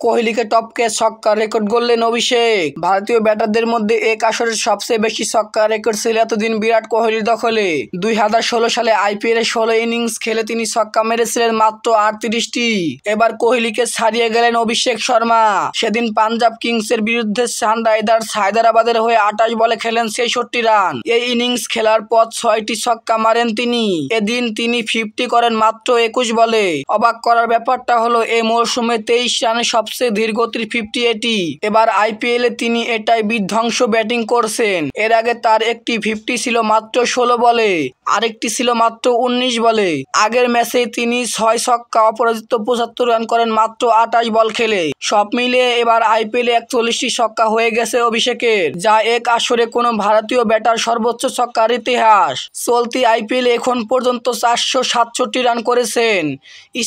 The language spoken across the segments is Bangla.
কোহলিকে টপকে ছক্কার রেকর্ড গড়লেন অভিষেক। ভারতীয় ব্যাটারদের মধ্যে এক আসরের সবচেয়ে বেশি ছক্কার রেকর্ড ছিল এতদিন বিরাট কোহলির দখলে। 2016 সালে আইপিএলে 16 ইনিংস খেলে তিনি ছক্কা মেরেছিলেন মাত্র 38টি। এবার কোহলিকে ছাড়িয়ে গেলেন অভিষেক শর্মা। সেদিন পাঞ্জাব কিংসের বিরুদ্ধে সানরাইজার্স হায়দ্রাবাদের হয়ে 28 বলে খেলেন 66 রান। এই ইনিংস খেলার পর 6টি ছক্কা মারেন তিনি। এদিন তিনি 50 করেন মাত্র 21 বলে। অবাক করার ব্যাপারটা হলো এই মৌসুমে 23 রানে সবচেয়ে ধীরগতির 50 এটি। এবার আইপিএলে তিনি এটাই বিধ্বংস ব্যাটিং করছেন। এর আগে তার একটি 50 ছিল মাত্র 16 বলে, আরেকটি ছিল মাত্র 19 বলে। আগের ম্যাচে তিনি 6 ছক্কা অপরাজিত 75 রান করেন মাত্র 28 বল খেলে। সব মিলিয়ে এবার আইপিএলে 41টি ছক্কা হয়ে গেছে অভিষেকের, যা এক আসরে কোনো ভারতীয় ব্যাটার সর্বোচ্চ ছক্কার ইতিহাস। চলতি আইপিএলে এখন পর্যন্ত 467 রান করেছেন,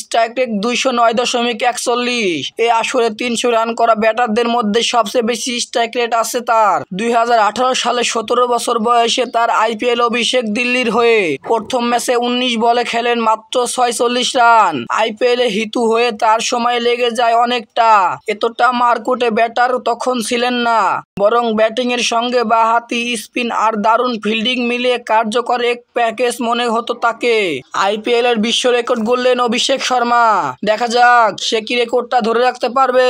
স্ট্রাইক রেট 209.41। এই আসরে 300 রান করা ব্যাটারদের মধ্যে সবচেয়ে বেশি স্ট্রাইক রেট আছে তার। 2018 সালে 17 বছর বয়সে তার আইপিএল অভিষেক দিল্লির হয়ে। প্রথম ম্যাচে 19 বলে খেলেন মাত্র 46 রান। আইপিএলে হিটু হয়ে তার সময় লেগে যায় অনেকটা। এতটা মারকুটে ব্যাটার তখন ছিলেন না, বরং ব্যাটিং এর সঙ্গে বাঁহাতি স্পিন আর দারুণ ফিল্ডিং মিলিয়ে কার্যকর এক প্যাকেজ মনে হতো তাকে। আইপিএল এর বিশ্ব রেকর্ড গড়লেন অভিষেক শর্মা। দেখা যাক সে কি রেকর্ডটা ধরে রাখতে পারবে।